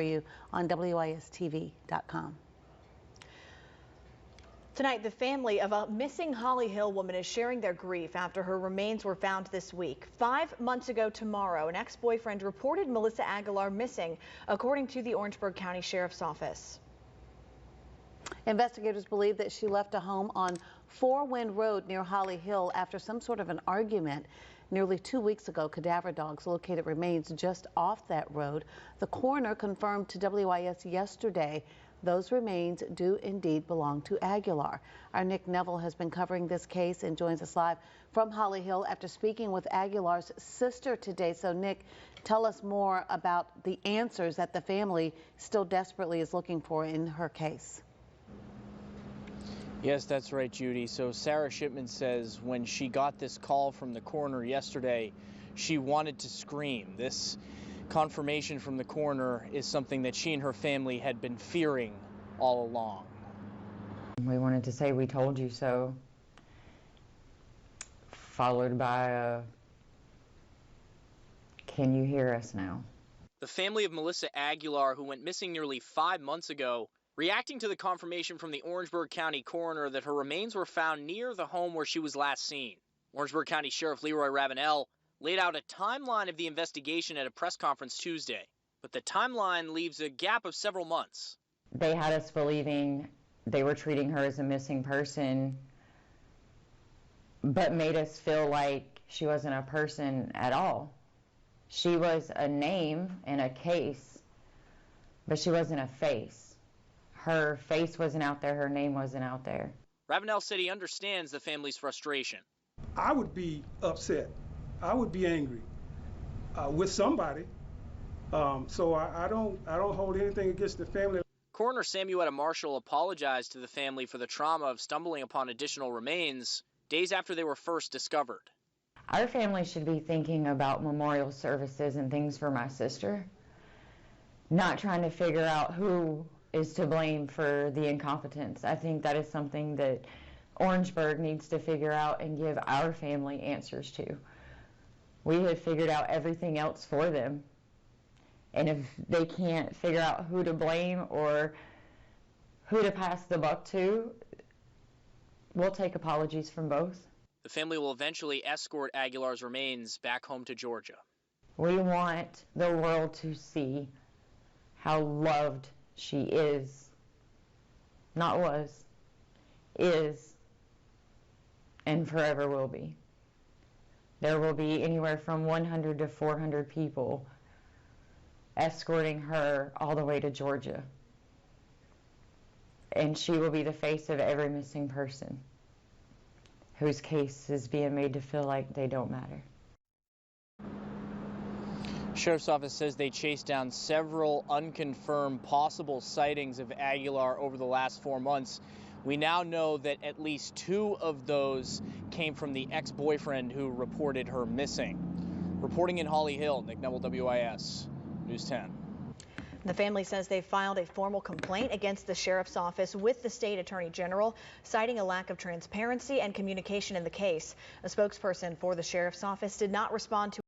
you on WISTV.com. Tonight, the family of a missing Holly Hill woman is sharing their grief after her remains were found this week. 5 months ago tomorrow, an ex-boyfriend reported Melissa Aguilar missing, according to the Orangeburg County Sheriff's Office. Investigators believe that she left a home on Four Wind Road near Holly Hill after some sort of an argument. Nearly 2 weeks ago, cadaver dogs located remains just off that road. The coroner confirmed to WIS yesterday those remains do indeed belong to Aguilar. Our Nick Neville has been covering this case and joins us live from Holly Hill after speaking with Aguilar's sister today. So Nick, tell us more about the answers that the family still desperately is looking for in her case. Yes, that's right, Judy. So Sarah Shipman says when she got this call from the coroner yesterday, she wanted to scream. This confirmation from the coroner is something that she and her family had been fearing all along. We wanted to say, "We told you so," followed by a, "Can you hear us now?" The family of Melissa Aguilar, who went missing nearly 5 months ago, reacting to the confirmation from the Orangeburg County coroner that her remains were found near the home where she was last seen. Orangeburg County Sheriff Leroy Ravenel laid out a timeline of the investigation at a press conference Tuesday, but the timeline leaves a gap of several months. They had us believing they were treating her as a missing person, but made us feel like she wasn't a person at all. She was a name and a case, but she wasn't a face. Her face wasn't out there, her name wasn't out there. Ravenel said he understands the family's frustration. I would be upset. I would be angry with somebody. So I don't hold anything against the family. Coroner Samuetta Marshall apologized to the family for the trauma of stumbling upon additional remains days after they were first discovered. Our family should be thinking about memorial services and things for my sister, not trying to figure out who is to blame for the incompetence. I think that is something that Orangeburg needs to figure out and give our family answers to. We have figured out everything else for them. And if they can't figure out who to blame or who to pass the buck to, we'll take apologies from both. The family will eventually escort Aguilar's remains back home to Georgia. We want the world to see how loved she is, not was, is, and forever will be. There will be anywhere from 100 to 400 people escorting her all the way to Georgia. And she will be the face of every missing person whose case is being made to feel like they don't matter. Sheriff's Office says they chased down several unconfirmed possible sightings of Aguilar over the last 4 months. We now know that at least 2 of those came from the ex-boyfriend who reported her missing. Reporting in Holly Hill, Nick Neville, WIS News 10. The family says they filed a formal complaint against the Sheriff's Office with the State Attorney General, citing a lack of transparency and communication in the case. A spokesperson for the Sheriff's Office did not respond to